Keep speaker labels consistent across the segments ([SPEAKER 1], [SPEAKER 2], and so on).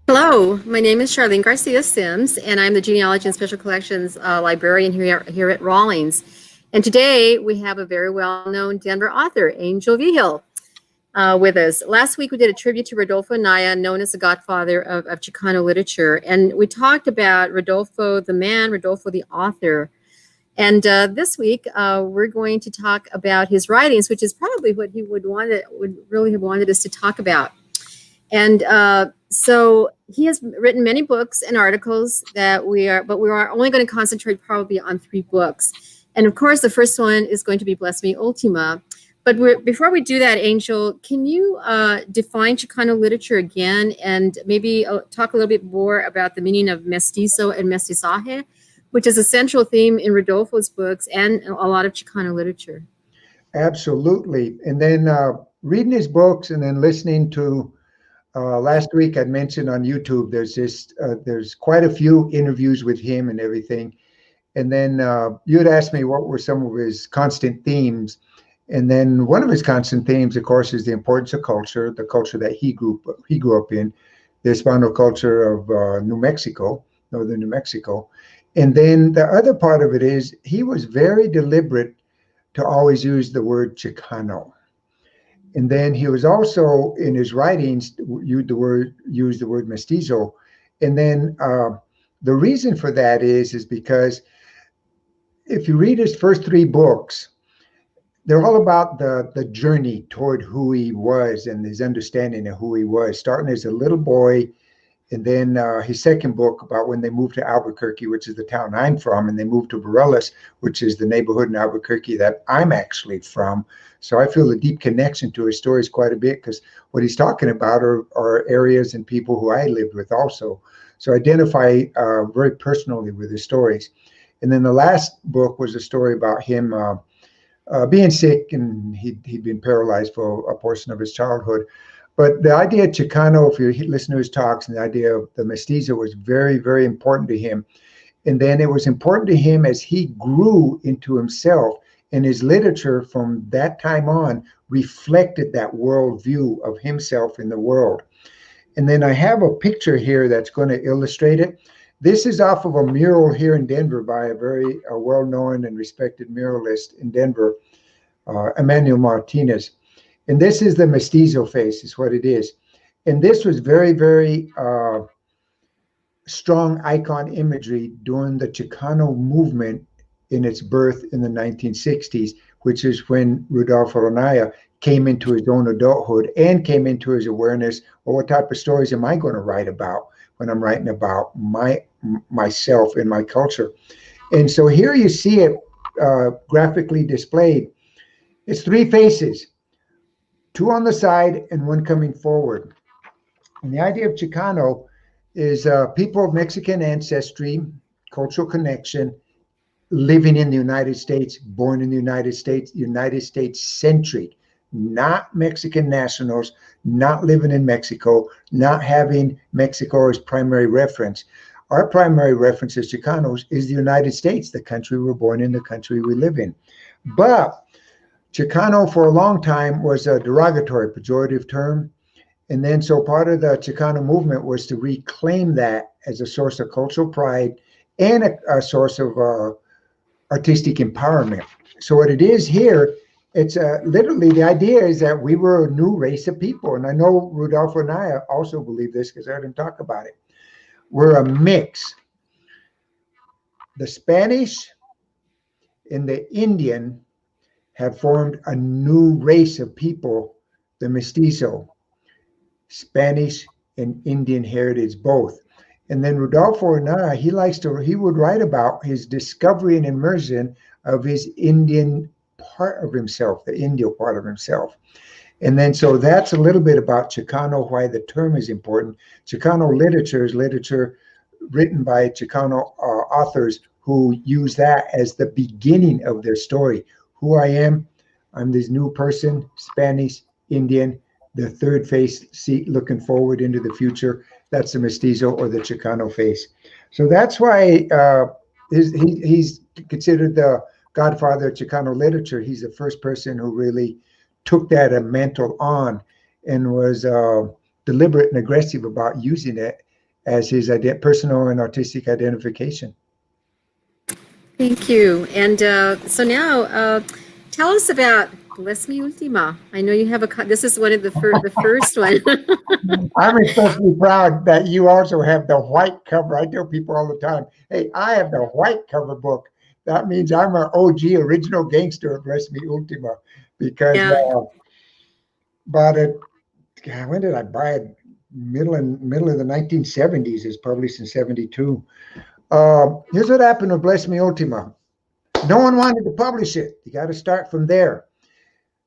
[SPEAKER 1] Hello, my name is Charlene Garcia Sims, and I'm the Genealogy and Special Collections librarian here at Rawlings. And today we have a very well-known Denver author, Angel Vigil, with us. Last week we did a tribute to Rudolfo Anaya, known as the godfather of Chicano literature. And we talked about Rudolfo the man, Rudolfo the author. And this week we're going to talk about his writings, which is probably what he would really have wanted us to talk about. And so he has written many books and articles but we are only going to concentrate probably on 3 books. And of course, the first one is going to be Bless Me Ultima. But before we do that, Angel, can you define Chicano literature again and maybe talk a little bit more about the meaning of mestizo and mestizaje, which is a central theme in Rodolfo's books and a lot of Chicano literature?
[SPEAKER 2] Absolutely. And then reading his books and then listening to last week I'd mentioned on YouTube, there's quite a few interviews with him and everything. And then you had asked me what were some of his constant themes. And then one of his constant themes, of course, is the importance of culture, the culture that he grew up in, the Hispano culture of New Mexico, northern New Mexico. And then the other part of it is he was very deliberate to always use the word Chicano. And then he was also in his writings used the word mestizo. And then the reason for that is because if you read his first 3 books, they're all about the journey toward who he was and his understanding of who he was, starting as a little boy. And then his second book about when they moved to Albuquerque, which is the town I'm from, and they moved to Bareilles, which is the neighborhood in Albuquerque that I'm actually from. So I feel a deep connection to his stories quite a bit because what he's talking about are areas and people who I lived with also. So I identify very personally with his stories. And then the last book was a story about him being sick, and he'd been paralyzed for a portion of his childhood. But the idea of Chicano, if you listen to his talks, and the idea of the mestizo was very, very important to him. And then it was important to him as he grew into himself, and his literature from that time on reflected that worldview of himself in the world. And then I have a picture here that's going to illustrate it. This is off of a mural here in Denver by a very well-known and respected muralist in Denver, Emmanuel Martinez. And this is the mestizo face, is what it is. And this was very, very strong icon imagery during the Chicano movement in its birth in the 1960s, which is when Rudolfo Anaya came into his own adulthood and came into his awareness, well, what type of stories am I going to write about when I'm writing about myself and my culture? And so here you see it graphically displayed. It's 3 faces, 2 on the side and 1 coming forward. And the idea of Chicano is people of Mexican ancestry, cultural connection, living in the United States, born in the United States centric, not Mexican nationals, not living in Mexico, not having Mexico as primary reference. Our primary reference as Chicanos is the United States, the country we're born in, the country we live in. But Chicano for a long time was a derogatory, pejorative term. And then so part of the Chicano movement was to reclaim that as a source of cultural pride and a source of artistic empowerment. So what it is here, it's literally the idea is that we were a new race of people. And I know Rudolfo Anaya also believed this because I heard him talk about it. We're a mix. The Spanish and the Indian have formed a new race of people, the mestizo, Spanish and Indian heritage both. And then Rudolfo Anaya, he would write about his discovery and immersion of his Indian part of himself, the Indio part of himself. And then so that's a little bit about Chicano, why the term is important. Chicano literature is literature written by Chicano authors who use that as the beginning of their story. Who I am, I'm this new person, Spanish, Indian, the third face, looking forward into the future. That's the mestizo or the Chicano face. So that's why he's considered the godfather of Chicano literature. He's the first person who really took that mantle on and was deliberate and aggressive about using it as his personal and artistic identification.
[SPEAKER 1] Thank you. And so now, tell us about Bless Me Ultima. I know you have this is one of the first one.
[SPEAKER 2] I'm especially proud that you also have the white cover. I tell people all the time, hey, I have the white cover book. That means I'm an OG original gangster of Bless Me Ultima, because
[SPEAKER 1] Yeah.
[SPEAKER 2] bought it. God, when did I buy it? Middle of the 1970s. It's published in 72. Here's what happened with Bless Me Ultima. No one wanted to publish it. You got to start from there.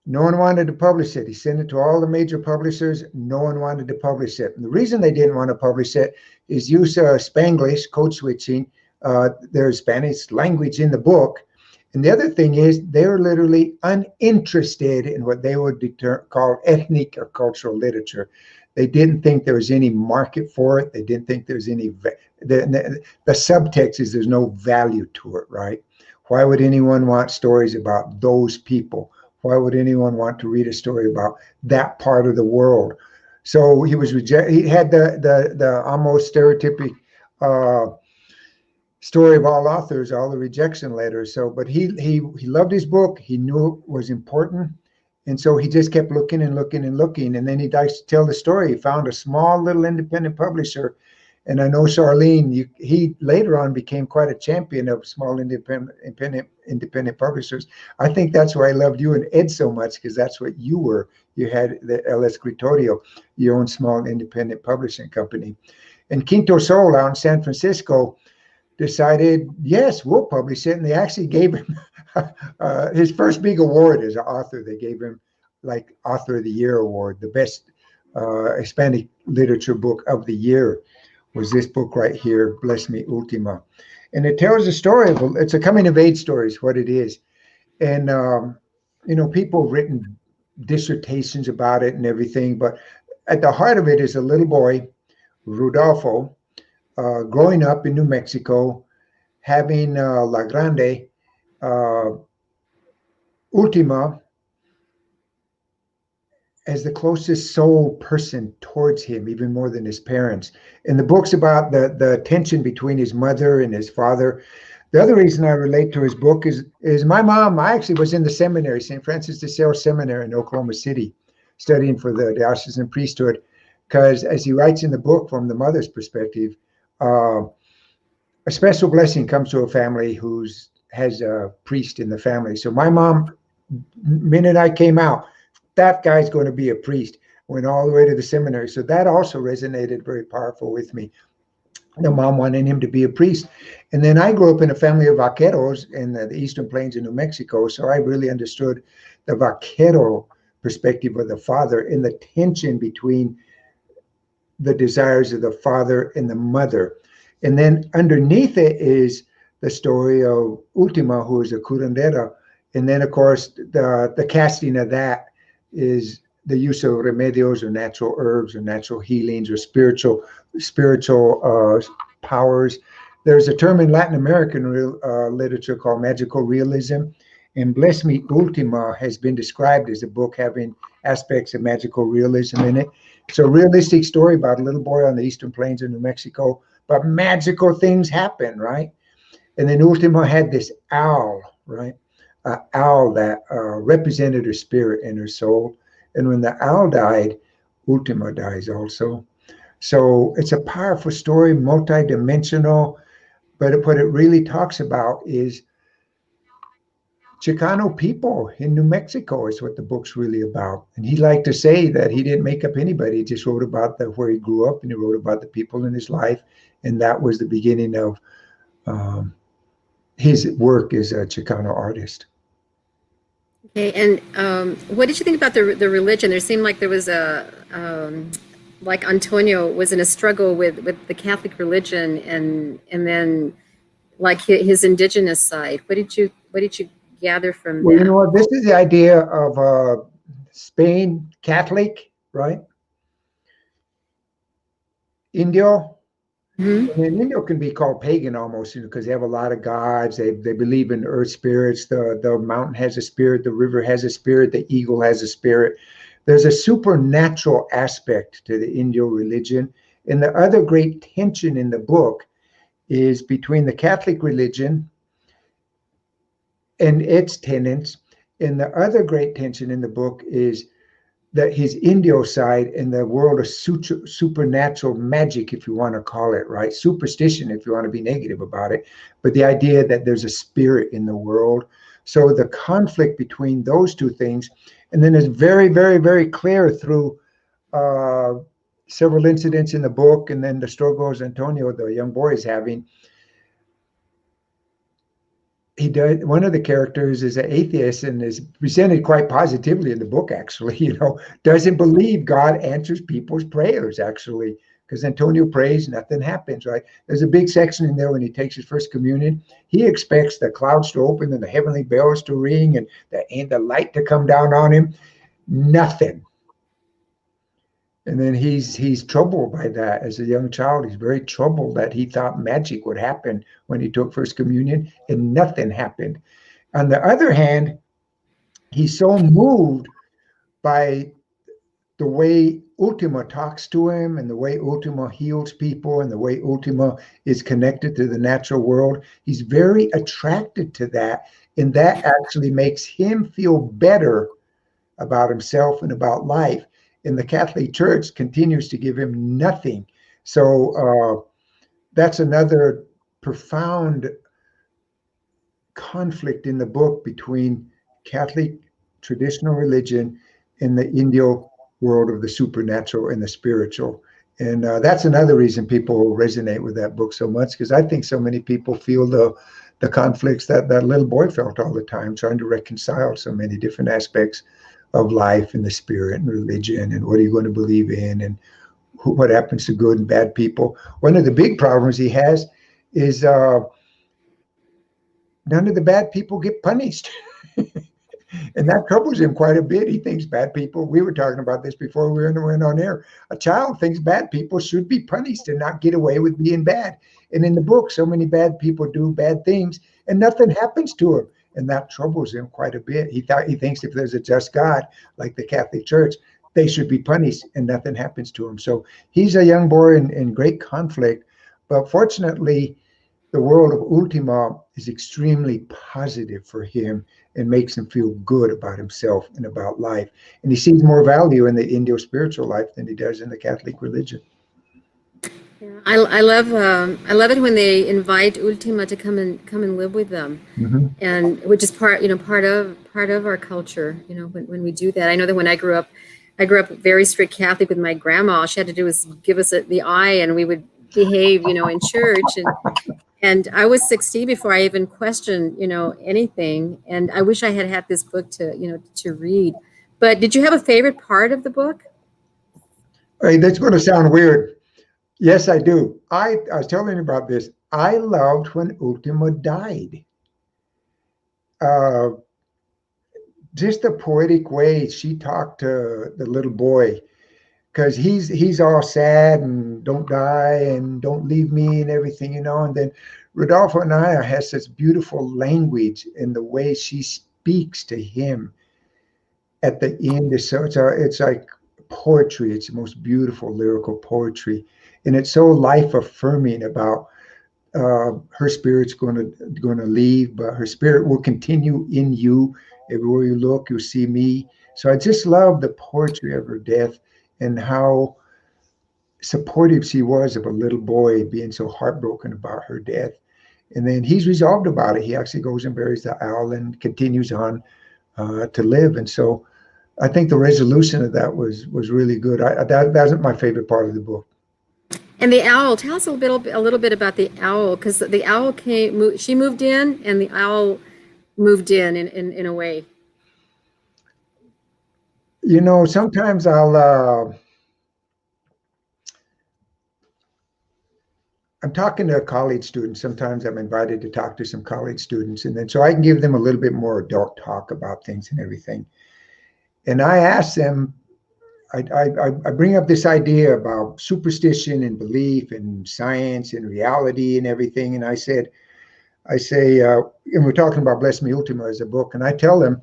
[SPEAKER 2] No one wanted to publish it. He sent it to all the major publishers. No one wanted to publish it. And the reason they didn't want to publish it is use Spanglish, code switching. There's Spanish language in the book. And the other thing is they're literally uninterested in what they would call ethnic or cultural literature. They didn't think there was any market for it. They didn't think there's any, the subtext is there's no value to it, right? Why would anyone want stories about those people? Why would anyone want to read a story about that part of the world? So he was rejected. He had the almost stereotypic story of all authors, all the rejection letters. So, but he loved his book. He knew it was important, and so he just kept looking and looking and looking. And then he likes to tell the story. He found a small little independent publisher. And I know Charlene, he later on became quite a champion of small independent publishers. I think that's why I loved you and Ed so much, because that's what you were. You had the El Escritorio, your own small independent publishing company. And Quinto Sol out in San Francisco decided, yes, we'll publish it. And they actually gave him his first big award as an author. They gave him like Author of the Year award, the best Hispanic literature book of the year. Was this book right here, Bless Me Ultima. And it tells the story of, it's a coming of age story is what it is. And, people have written dissertations about it and everything, but at the heart of it is a little boy, Rudolfo, growing up in New Mexico, having La Grande, Ultima, as the closest soul person towards him, even more than his parents. And the book's about the tension between his mother and his father. The other reason I relate to his book is my mom. I actually was in the seminary, St. Francis de Sales Seminary in Oklahoma City, studying for the diocesan priesthood, because as he writes in the book from the mother's perspective, a special blessing comes to a family who has a priest in the family. So my mom, minute I came out, that guy's going to be a priest, went all the way to the seminary. So that also resonated very powerful with me. The mom wanted him to be a priest. And then I grew up in a family of vaqueros in the eastern plains of New Mexico. So I really understood the vaquero perspective of the father and the tension between the desires of the father and the mother. And then underneath it is the story of Ultima, who is a curandera. And then, of course, the casting of that is the use of remedios or natural herbs or natural healings or spiritual powers. There's a term in Latin American literature called magical realism, and Bless Me Ultima has been described as a book having aspects of magical realism in it. It's a realistic story about a little boy on the eastern plains of New Mexico, but magical things happen, right? And then Ultima had this owl, right? Owl that represented her spirit and her soul. And when the owl died, Ultima dies also. So it's a powerful story, multidimensional, but what it really talks about is Chicano people in New Mexico is what the book's really about. And he liked to say that he didn't make up anybody. He just wrote about where he grew up, and he wrote about the people in his life. And that was the beginning of his work as a Chicano artist.
[SPEAKER 1] Okay, and what did you think about the religion? There seemed like there was like Antonio was in a struggle with the Catholic religion, and then like his indigenous side. What did you gather from
[SPEAKER 2] Well,
[SPEAKER 1] that?
[SPEAKER 2] you know what? This is the idea of Spain Catholic, right? Indio.
[SPEAKER 1] Mm-hmm.
[SPEAKER 2] And Indio can be called pagan almost, because they have a lot of gods. They believe in earth spirits. The mountain has a spirit. The river has a spirit. The eagle has a spirit. There's a supernatural aspect to the Indio religion. And the other great tension in the book is between the Catholic religion and its tenets. And the other great tension in the book is that his Indio side in the world of supernatural magic, if you want to call it, right? Superstition, if you want to be negative about it. But the idea that there's a spirit in the world. So the conflict between those two things, and then it's very, very, very clear through several incidents in the book, and then the struggles Antonio, the young boy, is having. He does. One of the characters is an atheist and is presented quite positively in the book. Actually, doesn't believe God answers people's prayers. Actually, because Antonio prays, nothing happens. Right? There's a big section in there when he takes his first communion. He expects the clouds to open and the heavenly bells to ring and the light to come down on him. Nothing. And then he's troubled by that as a young child. He's very troubled that he thought magic would happen when he took first communion, and nothing happened. On the other hand, he's so moved by the way Ultima talks to him and the way Ultima heals people and the way Ultima is connected to the natural world. He's very attracted to that, and that actually makes him feel better about himself and about life. And the Catholic Church continues to give him nothing. So that's another profound conflict in the book between Catholic traditional religion and the Indio world of the supernatural and the spiritual. And that's another reason people resonate with that book so much, because I think so many people feel the conflicts that little boy felt all the time, trying to reconcile so many different aspects of life and the spirit and religion and what are you going to believe in and what happens to good and bad people. One of the big problems he has is none of the bad people get punished. And that troubles him quite a bit. He thinks bad people, we were talking about this before we went on air, a child thinks bad people should be punished and not get away with being bad. And in the book, so many bad people do bad things and nothing happens to them. And that troubles him quite a bit. He thinks if there's a just God, like the Catholic Church, they should be punished and nothing happens to him. So he's a young boy in great conflict. But fortunately, the world of Ultima is extremely positive for him and makes him feel good about himself and about life. And he sees more value in the Indio spiritual life than he does in the Catholic religion.
[SPEAKER 1] Yeah, I love it when they invite Ultima to come and live with them, and which is part of our culture. When we do that. I know that when I grew up very strict Catholic with my grandma. All she had to do was give us the eye, and we would behave, in church. And I was 60 before I even questioned, anything. And I wish I had this book to read. But did you have a favorite part of the book?
[SPEAKER 2] Hey, that's going to sound weird. Yes, I do. I was telling you about this. I loved when Ultima died. Just the poetic way she talked to the little boy, because he's all sad and don't die and don't leave me and everything, And then Rudolfo Anaya has such beautiful language in the way she speaks to him at the end. So it's like poetry. It's the most beautiful lyrical poetry. And it's so life affirming about her spirit's going to leave, but her spirit will continue in you. Everywhere you look, you'll see me. So I just love the poetry of her death and how supportive she was of a little boy being so heartbroken about her death. And then he's resolved about it. He actually goes and buries the owl and continues on to live. And so I think the resolution of that was really good. That wasn't my favorite part of the book.
[SPEAKER 1] And the owl, tell us a little bit about the owl, because the owl she moved in, and the owl moved in a way.
[SPEAKER 2] Sometimes I'm talking to a college student. Sometimes I'm invited to talk to some college students, and then so I can give them a little bit more adult talk about things and everything. And I ask them, I bring up this idea about superstition and belief and science and reality and everything. And I say, and we're talking about Bless Me Ultima as a book, and I tell them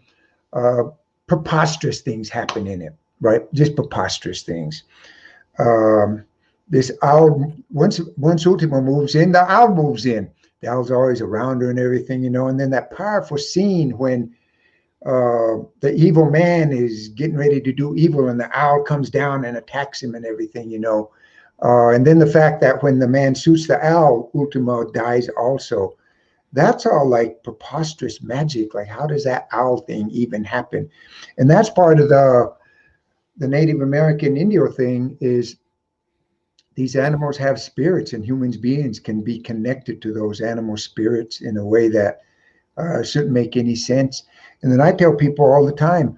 [SPEAKER 2] preposterous things happen in it. right? Just preposterous things. This owl, once Ultima moves in, the owl moves in. The owl's always around her and everything, and then that powerful scene when the evil man is getting ready to do evil and the owl comes down and attacks him and everything, and then the fact that when the man shoots the owl, Ultima dies also. That's all like preposterous magic. Like, how does that owl thing even happen? And that's part of the Native American Indio thing, is these animals have spirits, and human beings can be connected to those animal spirits in a way that shouldn't make any sense. And then I tell people all the time,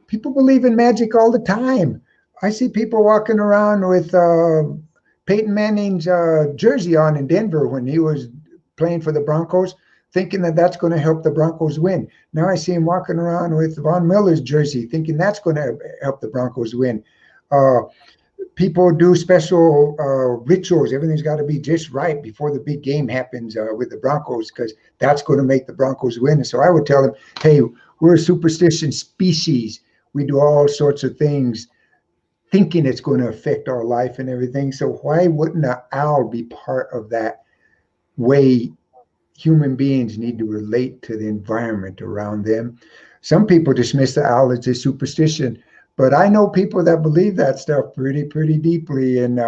[SPEAKER 2] people believe in magic all the time. I see people walking around with Peyton Manning's jersey on in Denver when he was playing for the Broncos, thinking that that's going to help the Broncos win. Now I see him walking around with Von Miller's jersey, thinking that's going to help the Broncos win. People do special rituals. Everything's got to be just right before the big game happens with the Broncos, because that's going to make the Broncos win. And so I would tell them, hey, we're a superstition species. We do all sorts of things thinking it's going to affect our life and everything. So why wouldn't an owl be part of that way human beings need to relate to the environment around them? Some people dismiss the owl as a superstition, but I know people that believe that stuff pretty deeply, and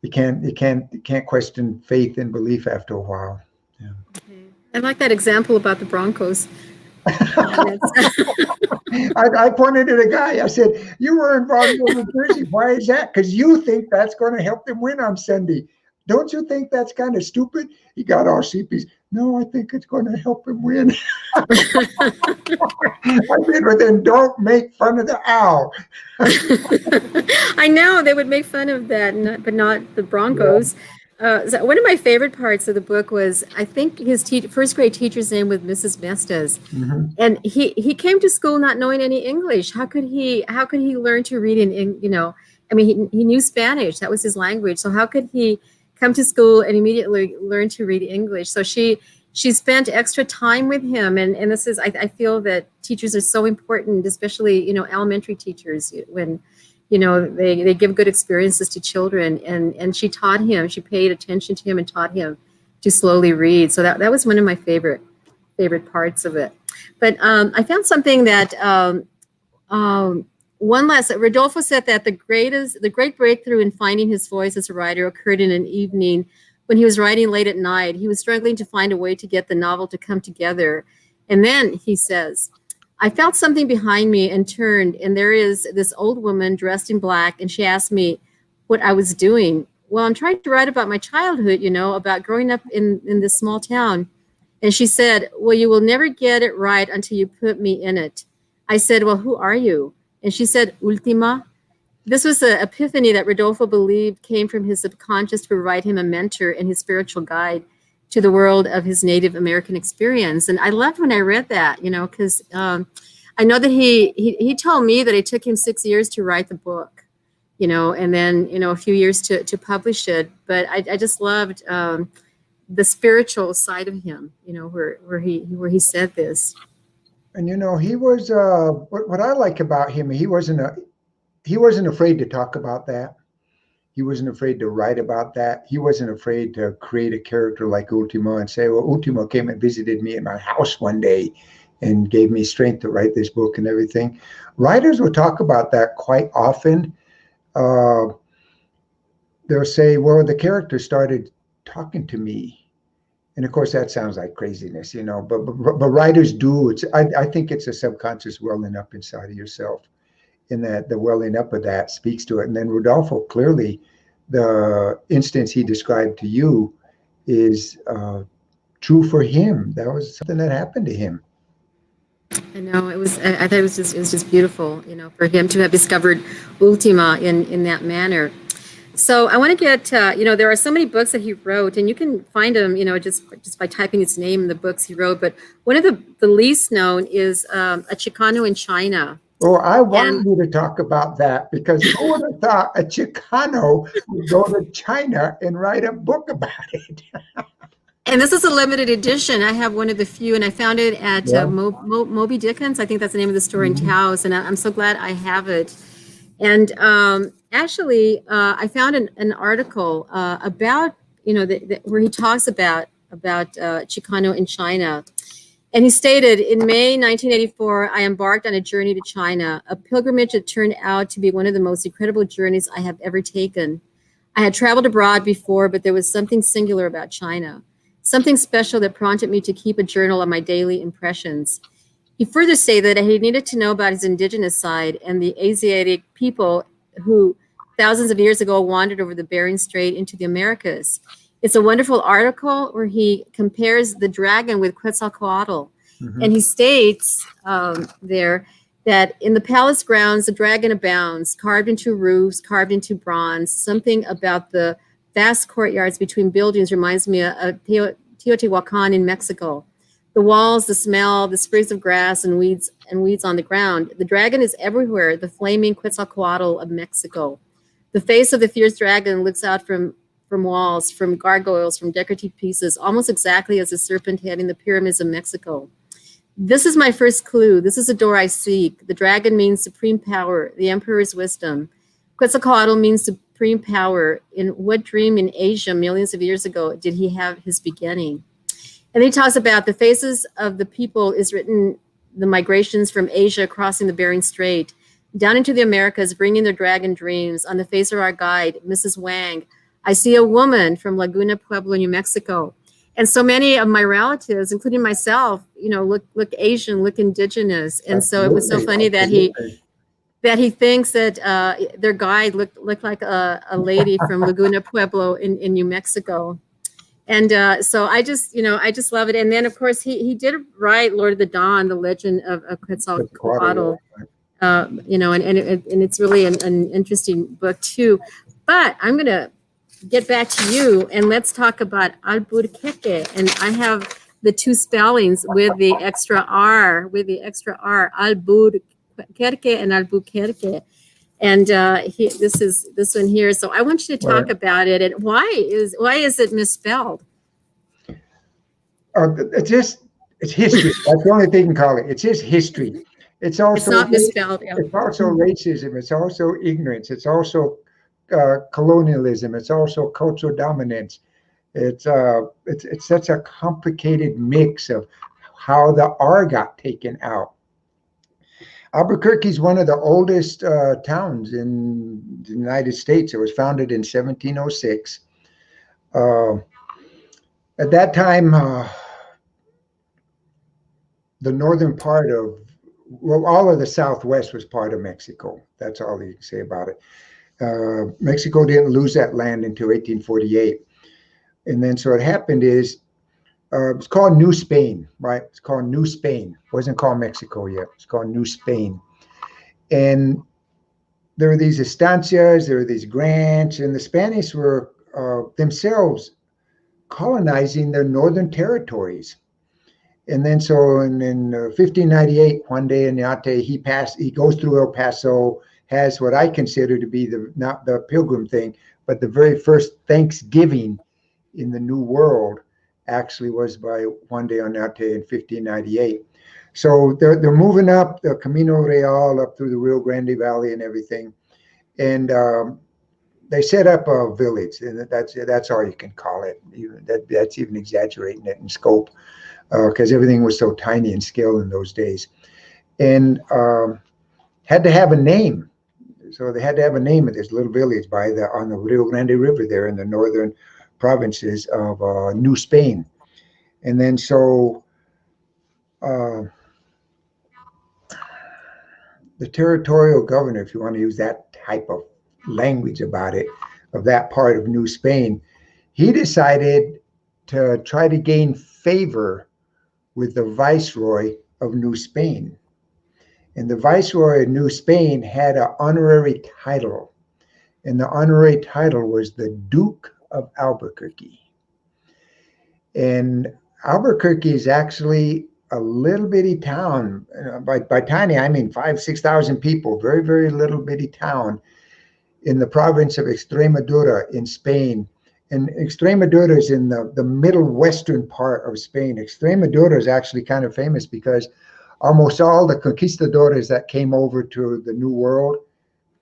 [SPEAKER 2] you can't question faith and belief after a while. Yeah.
[SPEAKER 1] Okay. I like that example about the Broncos.
[SPEAKER 2] I pointed at a guy. I said, "You were involved in New Jersey. Why is that? Because you think that's going to help them win on Sunday. Don't you think that's kind of stupid?" He got all sheepish. "No, I think it's going to help him win." I said, "Well, then don't make fun of the owl."
[SPEAKER 1] I know they would make fun of that, but not the Broncos. So one of my favorite parts of the book was, I think his first grade teacher's name was Mrs. Mestes, and he came to school not knowing any English. How could he learn to read I mean, he knew Spanish. That was his language. So how could he come to school and immediately learn to read English? So she spent extra time with him, and this is, I feel that teachers are so important, especially elementary teachers, when they give good experiences to children, and she taught him. She paid attention to him and taught him to slowly read. So that was one of my favorite parts of it. But I found something that Rodolfo said that the great breakthrough in finding his voice as a writer occurred in an evening when he was writing late at night. He was struggling to find a way to get the novel to come together. And then he says, "I felt something behind me and turned, and there is this old woman dressed in black, and she asked me what I was doing. Well, I'm trying to write about my childhood, about growing up in this small town." And she said, "Well, you will never get it right until you put me in it." I said, "Well, who are you?" And she said, "Ultima." This was an epiphany that Rodolfo believed came from his subconscious to provide him a mentor and his spiritual guide to the world of his Native American experience. And I loved when I read that, because I know that he told me that it took him 6 years to write the book, and then, a few years to publish it. But I just loved the spiritual side of him, where he said this.
[SPEAKER 2] And he was what I like about him. He wasn't afraid to talk about that. He wasn't afraid to write about that. He wasn't afraid to create a character like Ultima and say, "Well, Ultima came and visited me at my house one day and gave me strength to write this book," and everything. Writers will talk about that quite often. They'll say, "Well, the character started talking to me." And of course, that sounds like craziness, but writers do. I think it's a subconscious welling up inside of yourself, in that the welling up of that speaks to it. And then Rodolfo, clearly, the instance he described to you is true for him. That was something that happened to him.
[SPEAKER 1] I know, I thought it was just beautiful, for him to have discovered Ultima in that manner. So I want to get, there are so many books that he wrote, and you can find them, just by typing his name in the books he wrote. But one of the least known is A Chicano in China.
[SPEAKER 2] Oh, I wanted you to talk about that, because who would have thought a Chicano would go to China and write a book about it?
[SPEAKER 1] And this is a limited edition. I have one of the few, and I found it at
[SPEAKER 2] Yeah.
[SPEAKER 1] Moby Dickens. I think that's the name of the store in
[SPEAKER 2] Mhm.
[SPEAKER 1] Taos, and I'm so glad I have it. And actually, I found an article about, where he talks about Chicano in China. And he stated, in May 1984, I embarked on a journey to China, a pilgrimage that turned out to be one of the most incredible journeys I have ever taken. I had traveled abroad before, but there was something singular about China, something special that prompted me to keep a journal of my daily impressions. He further stated that he needed to know about his indigenous side and the Asiatic people who thousands of years ago wandered over the Bering Strait into the Americas. It's a wonderful article where he compares the dragon with Quetzalcoatl.
[SPEAKER 2] Mhm.
[SPEAKER 1] And he states there that in the palace grounds, the dragon abounds, carved into roofs, carved into bronze. Something about the vast courtyards between buildings reminds me of Teotihuacan in Mexico. The walls, the smell, the sprigs of grass and weeds on the ground. The dragon is everywhere, the flaming Quetzalcoatl of Mexico. The face of the fierce dragon looks out from walls, from gargoyles, from decorative pieces, almost exactly as the serpent head in the pyramids of Mexico. This is my first clue. This is the door I seek. The dragon means supreme power, the emperor's wisdom. Quetzalcoatl means supreme power. In what dream in Asia millions of years ago did he have his beginning? And he talks about the faces of the people is written, the migrations from Asia crossing the Bering Strait, down into the Americas, bringing their dragon dreams. On the face of our guide, Mrs. Wang, I see a woman from Laguna Pueblo, New Mexico. And so many of my relatives, including myself, look Asian, look indigenous. And so it was so funny that he thinks that their guide looked like a lady from Laguna Pueblo in New Mexico. And so I just love it. And then, of course, he did write Lord of the Dawn, the legend of Quetzalcoatl, and it's really an interesting book, too. But I'm going to get back to you, and let's talk about Alburquerque. And I have the two spellings with the extra R, Alburquerque and Albuquerque. And this one here. So I want you to talk about it. And why is it misspelled?
[SPEAKER 2] It's history. That's the only thing you can call it. It's just history. It's
[SPEAKER 1] not misspelled. Yeah.
[SPEAKER 2] It's also racism. It's also ignorance. It's also colonialism. It's also cultural dominance. It's such a complicated mix of how the R got taken out. Albuquerque is one of the oldest towns in the United States. It was founded in 1706. At that time, the northern part of, all of the Southwest was part of Mexico. That's all you can say about it. Mexico didn't lose that land until 1848. And then so what happened is, it's called New Spain, right? It's called New Spain. It wasn't called Mexico yet. It's called New Spain. And there were these estancias, there were these grants, and the Spanish were themselves colonizing their northern territories. And then so in 1598, Juan de Oñate, he goes through El Paso, has what I consider to be not the Pilgrim thing, but the very first Thanksgiving in the New World actually was by Juan de Oñate in 1598. So they're moving up the Camino Real up through the Rio Grande Valley and everything, and they set up a village, and that's all you can call it. That's even exaggerating it in scope, because everything was so tiny in scale in those days, and had to have a name. So they had to have a name of this little village on the Rio Grande River there in the northern provinces of New Spain. And then so the territorial governor, if you want to use that type of language about it, of that part of New Spain, he decided to try to gain favor with the viceroy of New Spain. And the viceroy of New Spain had an honorary title, and the honorary title was the Duke of Albuquerque. And Albuquerque is actually a little bitty town. By tiny, I mean 5,000-6,000 people, very, very little bitty town in the province of Extremadura in Spain. And Extremadura is in the middle western part of Spain. Extremadura is actually kind of famous because almost all the conquistadores that came over to the New World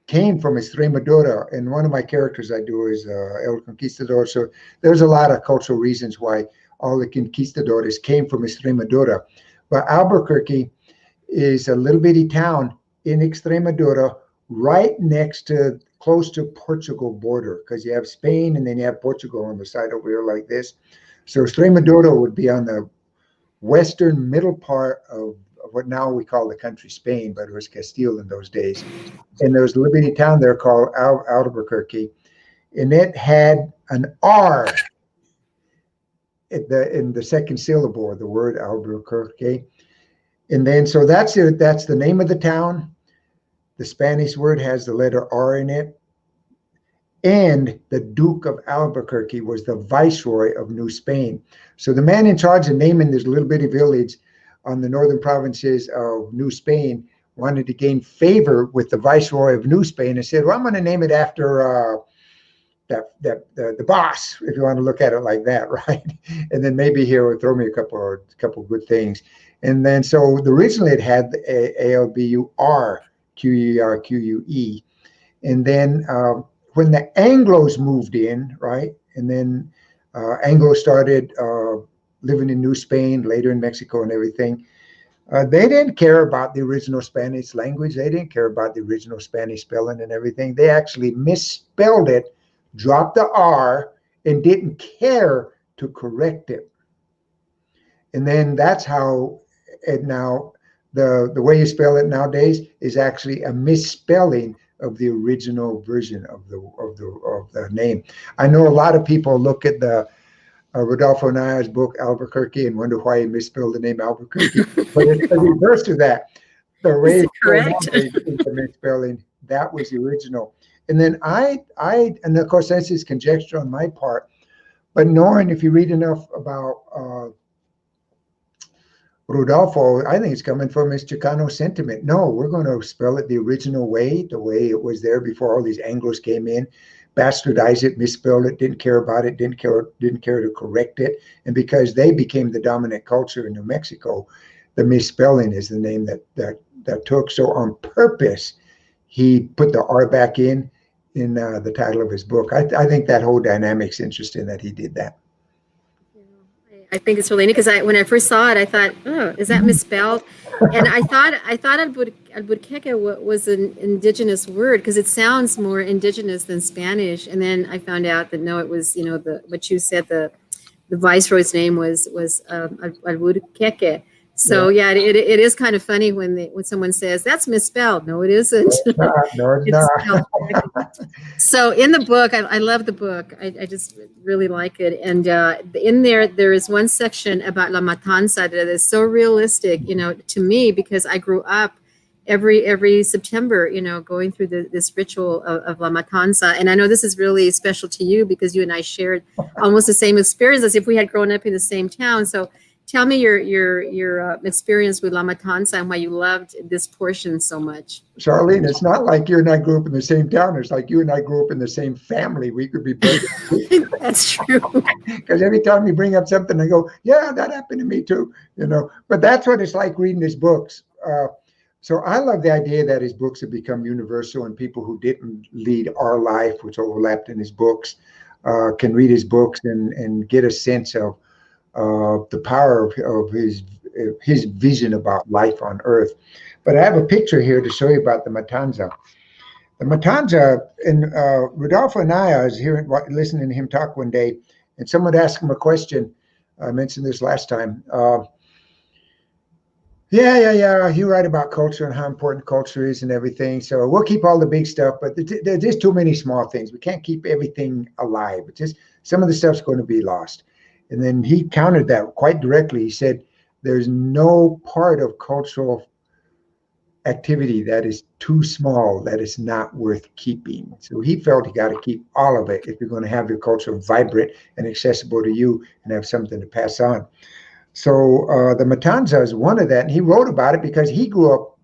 [SPEAKER 2] came from Extremadura. And one of my characters I do is El Conquistador. So there's a lot of cultural reasons why all the conquistadores came from Extremadura. But Albuquerque is a little bitty town in Extremadura, right next to, close to Portugal border, because you have Spain and then you have Portugal on the side over here like this. So Extremadura would be on the western middle part of what now we call the country Spain, but it was Castile in those days. And there was a little bitty town there called Albuquerque, and it had an R in the second syllable of the word Albuquerque. And then, so that's it. That's the name of the town. The Spanish word has the letter R in it. And the Duke of Albuquerque was the viceroy of New Spain. So the man in charge of naming this little bitty village on the northern provinces of New Spain wanted to gain favor with the viceroy of New Spain and said, well, I'm going to name it after the boss, if you want to look at it like that, right? And then maybe he'll throw me a couple good things. And then, so originally it had the Albuquerque. And then when the Anglos moved in, right, and then Anglos started living in New Spain, later in Mexico and everything, they didn't care about the original Spanish language. They didn't care about the original Spanish spelling and everything. They actually misspelled it, dropped the R, and didn't care to correct it. And then that's how it now, the way you spell it nowadays is actually a misspelling of the original version of the name. I know a lot of people look at the Rudolfo Anaya's book Albuquerque and wonder why he misspelled the name Albuquerque, but it's the reverse of that. The way it's correct is the misspelling. That was the original. And then and of course that's just conjecture on my part, but knowing, if you read enough about Rudolfo, I think it's coming from his Chicano sentiment. No, we're going to spell it the original way, the way it was there before all these Anglos came in, bastardized it, misspelled it, didn't care about it, didn't care to correct it. And because they became the dominant culture in New Mexico, the misspelling is the name that took. So on purpose, he put the R back in the title of his book. I think that whole dynamic's interesting that he did that.
[SPEAKER 1] I think it's really neat because when I first saw it, I thought, oh, is that misspelled? And I thought Albuquerque was an indigenous word because it sounds more indigenous than Spanish. And then I found out that no, it was, what you said, the viceroy's name was Albuquerque. So yeah, it is kind of funny when someone says that's misspelled. No, it isn't.
[SPEAKER 2] No, it's not.
[SPEAKER 1] So in the book, I love the book. I just really like it. And in there is one section about La Matanza that is so realistic, to me, because I grew up every September, going through this ritual of La Matanza. And I know this is really special to you because you and I shared almost the same experience as if we had grown up in the same town. So tell me your experience with La Matanza and why you loved this portion so much.
[SPEAKER 2] Charlene, it's not like you and I grew up in the same town. It's like you and I grew up in the same family. We could be brothers.
[SPEAKER 1] That's true.
[SPEAKER 2] Because every time you bring up something, I go, yeah, that happened to me too. But that's what it's like reading his books. So I love the idea that his books have become universal, and people who didn't lead our life, which overlapped in his books, can read his books and get a sense of the power of his vision about life on Earth. But I have a picture here to show you about the Matanza. The Matanza, and Rudolfo Anaya, I was listening to him talk one day, and someone asked him a question. I mentioned this last time. You write about culture and how important culture is and everything. So we'll keep all the big stuff, but there's just too many small things. We can't keep everything alive. It's just some of the stuff's going to be lost. And then he countered that quite directly. He said, there's no part of cultural activity that is too small, that is not worth keeping. So he felt you got to keep all of it if you're going to have your culture vibrant and accessible to you and have something to pass on. So the Matanza is one of that. And he wrote about it because he grew up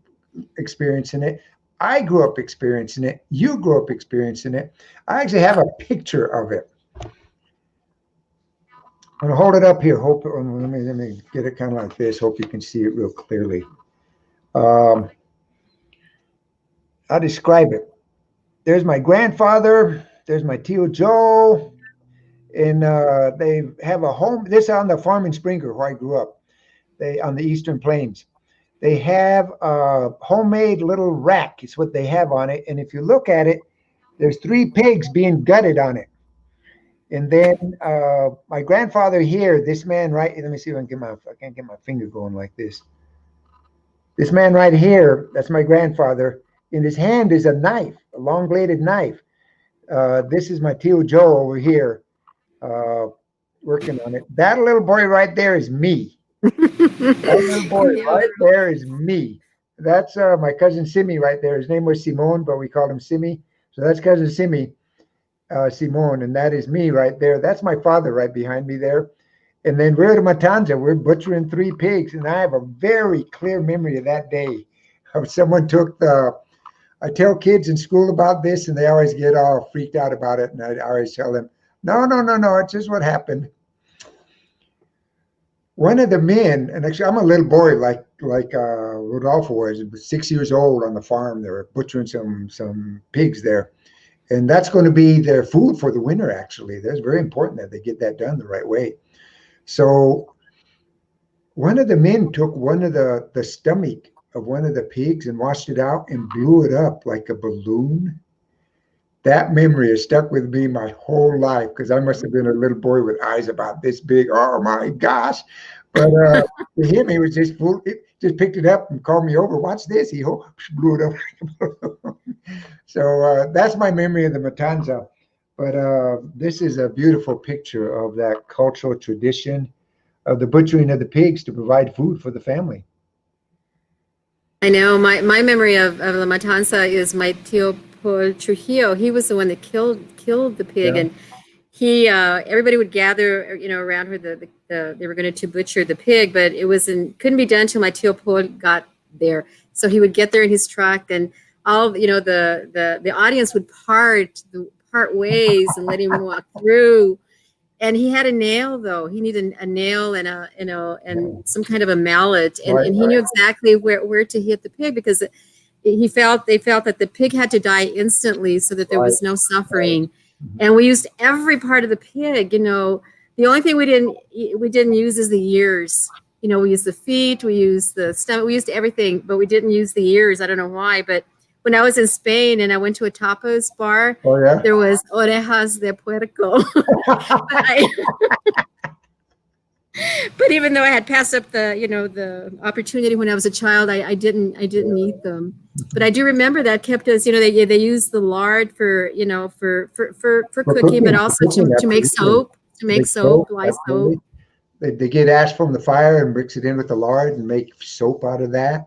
[SPEAKER 2] experiencing it. I grew up experiencing it. You grew up experiencing it. I actually have a picture of it. I'm gonna hold it up here. Hope let me get it kind of like this. Hope you can see it real clearly. Um, I'll describe it. There's my grandfather. There's my Tio Joe, and they have a home. This on the farm in Springer where I grew up. They on the Eastern Plains. They have a homemade little rack. It's what they have on it. And if you look at it, there's 3 pigs being gutted on it. And then my grandfather here, this man right, let me see if I can't get my finger going like this. This man right here, that's my grandfather. In his hand is a knife, a long bladed knife. This is my Tio Joe over here working on it. That little boy right there is me. That little boy right there is me. That's my cousin Simi right there. His name was Simon, but we called him Simi. So that's cousin Simi. Simon, and that is me right there. That's my father right behind me there. And then Rio de Matanza, we're butchering 3 pigs, and I have a very clear memory of that day. Someone took I tell kids in school about this, and they always get all freaked out about it, and I always tell them, no, it's just what happened. One of the men, and actually I'm a little boy like Rudolfo was 6 years old on the farm. They were butchering some pigs there. And that's going to be their food for the winter, actually. That's very important that they get that done the right way. So one of the men took one of the stomach of one of the pigs and washed it out and blew it up like a balloon. That memory has stuck with me my whole life because I must have been a little boy with eyes about this big. Oh, my gosh. But to him, he was just full. Just picked it up and called me over. Watch this. He blew it up. So that's my memory of the Matanza. But this is a beautiful picture of that cultural tradition of the butchering of the pigs to provide food for the family.
[SPEAKER 1] I know my memory of La Matanza is my Tio Paul Trujillo. He was the one that killed the pig, and he everybody would gather around where they were going to butcher the pig, but it couldn't be done until my Tio Paul got there. So he would get there in his truck, and all the audience would part ways and let him walk through. And he had a nail, though. He needed a nail and and some kind of a mallet, and he knew exactly where to hit the pig because they felt that the pig had to die instantly so that there was no suffering. And we used every part of the pig. The only thing we didn't use is the ears. We used the feet, we used the stomach, we used everything, but we didn't use the ears. I don't know why, but when I was in Spain and I went to a tapas bar, there was orejas de puerco. But even though I had passed up the opportunity when I was a child, I didn't eat them. But I do remember that kept us. They used the lard for cooking, but also to make soap, lye soap.
[SPEAKER 2] They get ash from the fire and mix it in with the lard and make soap out of that.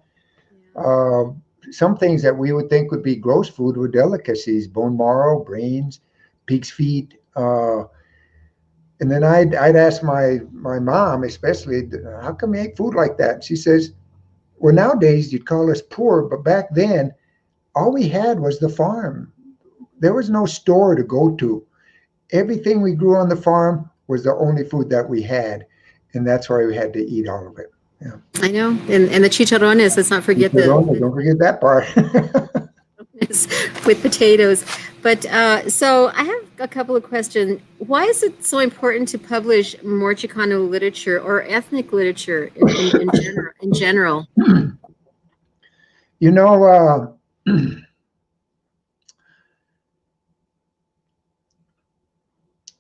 [SPEAKER 2] Yeah. Some things that we would think would be gross food were delicacies: bone marrow, brains, pig's feet. And then I'd ask my mom, especially, how come you make food like that? And she says, well, nowadays you'd call us poor, but back then, all we had was the farm. There was no store to go to. Everything we grew on the farm was the only food that we had. And that's why we had to eat all of it. Yeah.
[SPEAKER 1] I know. And the chicharrones, let's not forget
[SPEAKER 2] don't forget that part.
[SPEAKER 1] With potatoes. But so I have a couple of questions. Why is it so important to publish more Chicano literature or ethnic literature in general?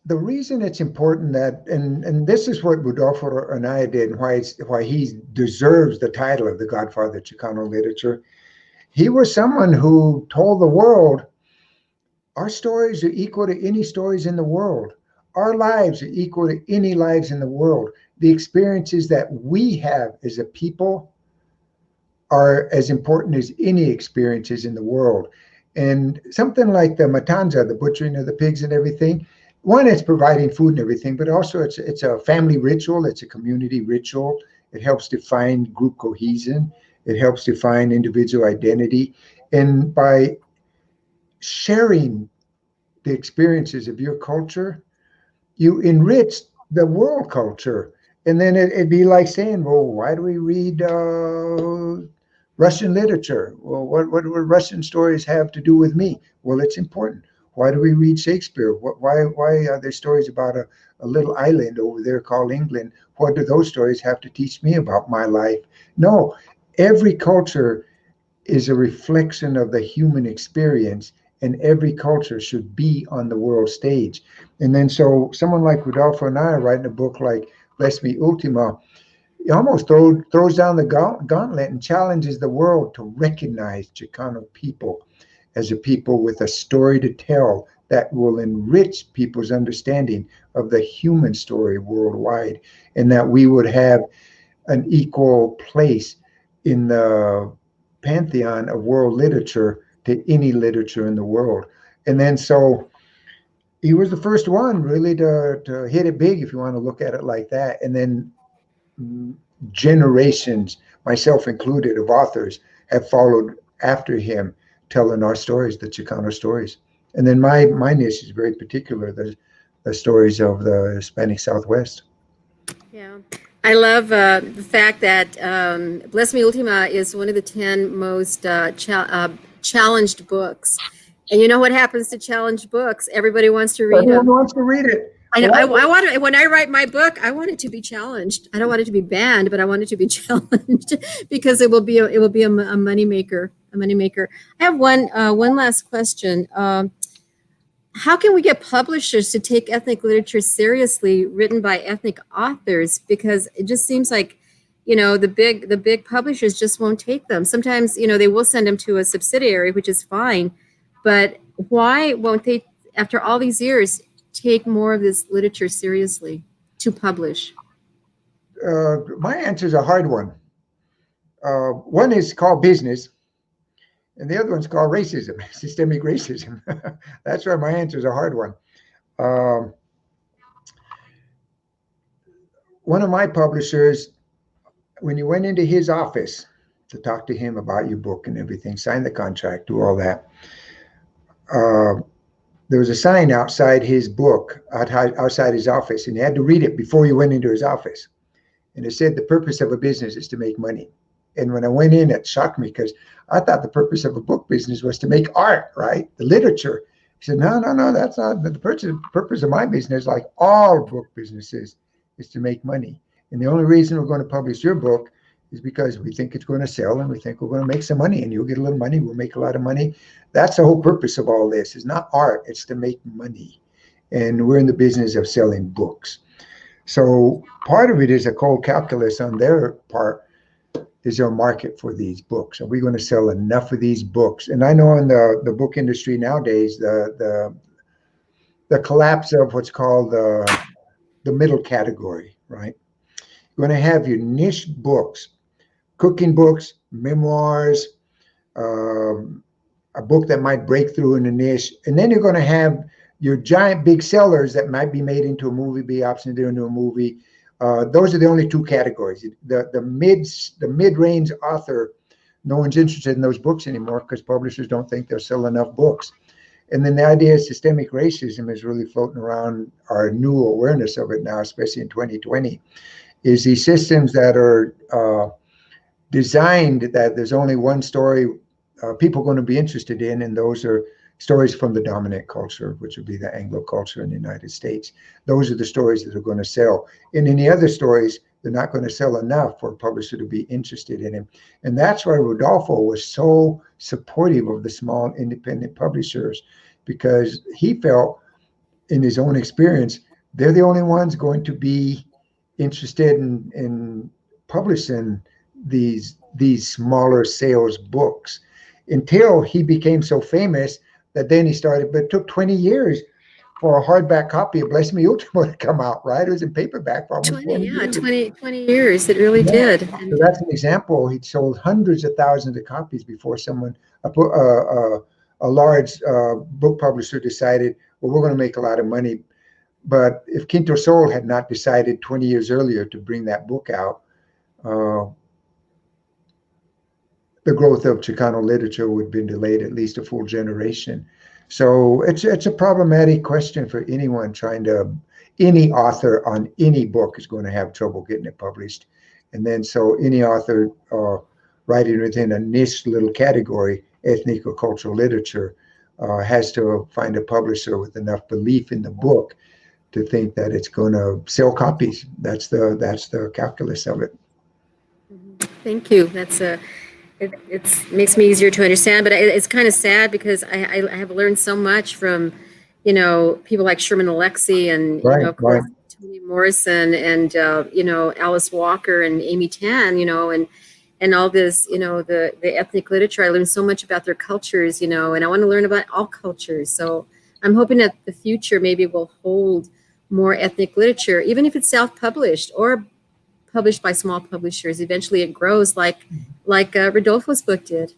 [SPEAKER 2] The reason it's important that, and this is what Rudolfo Anaya did and why he deserves the title of the Godfather of Chicano literature. He was someone who told the world, our stories are equal to any stories in the world. Our lives are equal to any lives in the world. The experiences that we have as a people are as important as any experiences in the world. And something like the matanza, the butchering of the pigs and everything, one, it's providing food and everything, but also it's a family ritual. It's a community ritual. It helps define group cohesion. It helps define individual identity. And by sharing the experiences of your culture, you enrich the world culture. And then it'd be like saying, well, why do we read Russian literature? Well, what do Russian stories have to do with me? Well, it's important. Why do we read Shakespeare? Why are there stories about a little island over there called England? What do those stories have to teach me about my life? No, every culture is a reflection of the human experience, and every culture should be on the world stage. And then, so someone like Rudolfo Anaya writing a book like Bless Me Ultima, he almost throws down the gauntlet and challenges the world to recognize Chicano people as a people with a story to tell that will enrich people's understanding of the human story worldwide, and that we would have an equal place in the pantheon of world literature to any literature in the world. And then, so he was the first one really to hit it big, if you want to look at it like that. And then generations, myself included, of authors have followed after him, telling our stories, the Chicano stories. And then my niche is very particular, the stories of the Hispanic Southwest.
[SPEAKER 1] Yeah. I love the fact that Bless Me Ultima is one of the 10 most challenged books. And you know what happens to challenged books? Everybody wants to read
[SPEAKER 2] Everyone
[SPEAKER 1] them.
[SPEAKER 2] wants to read it.
[SPEAKER 1] I know. I want to, when I write my book, I want it to be challenged. I don't want it to be banned, but I want it to be challenged because it will be a moneymaker. A moneymaker. I have one last question. How can we get publishers to take ethnic literature seriously, written by ethnic authors? Because it just seems like, the big publishers just won't take them. Sometimes, they will send them to a subsidiary, which is fine, but why won't they, after all these years, take more of this literature seriously to publish?
[SPEAKER 2] My answer is a hard one. One is called business, and the other one's called racism, systemic racism. That's why my answer is a hard one. One of my publishers, when you went into his office to talk to him about your book and everything, sign the contract, do all that, there was a sign outside his book, outside his office, and you had to read it before you went into his office. And it said, the purpose of a business is to make money. And when I went in, it shocked me, because I thought the purpose of a book business was to make art, right? The literature. He said, no, that's not the purpose of my business, like all book businesses, is to make money. And the only reason we're going to publish your book is because we think it's going to sell, and we think we're going to make some money, and you'll get a little money, we'll make a lot of money. That's the whole purpose of all this. It's not art, it's to make money. And we're in the business of selling books. So part of it is a cold calculus on their part. Is there a market for these books? Are we going to sell enough of these books? And I know in the book industry nowadays, the collapse of what's called the middle category, right? You're going to have your niche books, cooking books, memoirs, a book that might break through in a niche. And then you're going to have your giant big sellers that might be made into a movie, be optioned into a movie. Those are the only two categories. The mid-range author, no one's interested in those books anymore, because publishers don't think they'll sell enough books. And then the idea of systemic racism is really floating around, our new awareness of it now, especially in 2020, is these systems that are designed that there's only one story people are going to be interested in, and those are stories from the dominant culture, which would be the Anglo culture in the United States. Those are the stories that are going to sell. And any other stories, they're not going to sell enough for a publisher to be interested in him. And that's why Rudolfo was so supportive of the small independent publishers, because he felt, in his own experience, they're the only ones going to be interested in publishing these smaller sales books, until he became so famous that then he started. But it took 20 years for a hardback copy of Bless Me Ultima to come out, right? It was in paperback for almost 20 years.
[SPEAKER 1] 20 years. It really did.
[SPEAKER 2] So that's an example. He'd sold hundreds of thousands of copies before a large book publisher decided, well, we're going to make a lot of money. But if Quinto Sol had not decided 20 years earlier to bring that book out, the growth of Chicano literature would have been delayed at least a full generation. So it's a problematic question for anyone any author on any book is going to have trouble getting it published. And then so any author writing within a niche little category, ethnic or cultural literature, has to find a publisher with enough belief in the book to think that it's going to sell copies. That's the calculus of it.
[SPEAKER 1] Thank you. It makes me easier to understand, but it's kind of sad because I have learned so much from, people like Sherman Alexie and, of course, Toni Morrison and, Alice Walker and Amy Tan, and all this, the ethnic literature. I learned so much about their cultures, and I want to learn about all cultures. So I'm hoping that the future maybe will hold more ethnic literature, even if it's self-published or published by small publishers. Eventually it grows like Rodolfo's book did.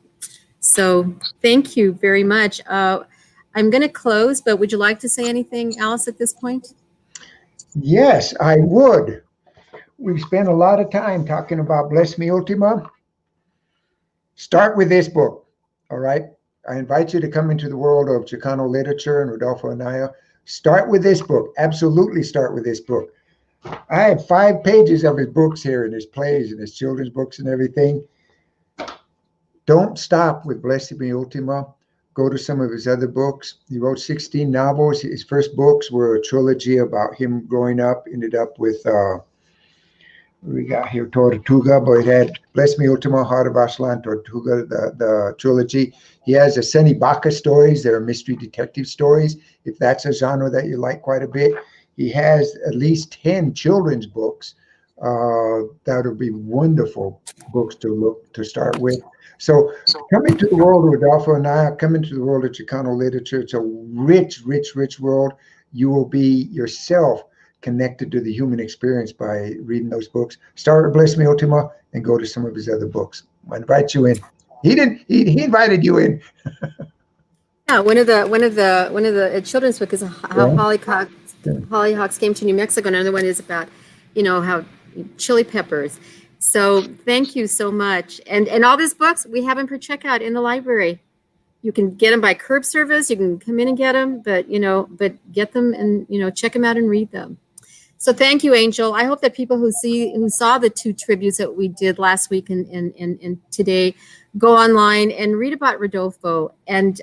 [SPEAKER 1] So thank you very much. I'm going to close, but would you like to say anything, Alice, at this point?
[SPEAKER 2] Yes, I would. We've spent a lot of time talking about Bless Me Ultima. Start with this book, all right? I invite you to come into the world of Chicano literature and Rudolfo Anaya. Start with this book. Absolutely start with this book. I have 5 pages of his books here, and his plays and his children's books and everything. Don't stop with Bless Me Ultima. Go to some of his other books. He wrote 16 novels. His first books were a trilogy about him growing up. Ended up with, we got here Tortuga, but it had Bless Me Ultima, Heart of Aslan, Tortuga, the trilogy. He has the Sunny Baca stories. They're mystery detective stories, if that's a genre that you like quite a bit. He has at least 10 children's books that would be wonderful books to start with. So come into the world of Rudolfo Anaya, come into the world of Chicano literature. It's a rich, rich, rich world. You will be yourself connected to the human experience by reading those books. Start with Bless Me Ultima and go to some of his other books. I invite you in. He invited you in.
[SPEAKER 1] Yeah, one of the children's book is how hollyhocks came to New Mexico. Another one is about, how chili peppers. So thank you so much. And all these books, we have them for checkout in the library. You can get them by curb service. You can come in and get them, but get them and, check them out and read them. So thank you, Angel. I hope that people who saw the 2 tributes that we did last week and today go online and read about Rodolfo and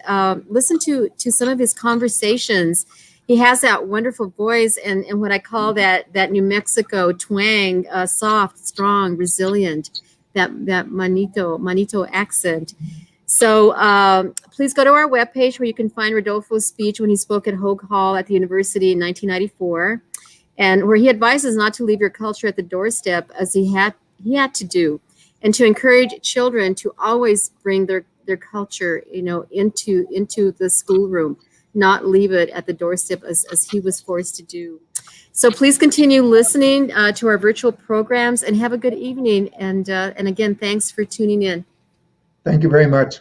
[SPEAKER 1] listen to some of his conversations. He has that wonderful voice and what I call that New Mexico twang, soft, strong, resilient, that manito accent. So please go to our webpage where you can find Rodolfo's speech when he spoke at Hogue Hall at the university in 1994, and where he advises not to leave your culture at the doorstep as he had to do, and to encourage children to always bring their culture, into the schoolroom, not leave it at the doorstep as he was forced to do. So please continue listening to our virtual programs and have a good evening. And again, thanks for tuning in.
[SPEAKER 2] Thank you very much.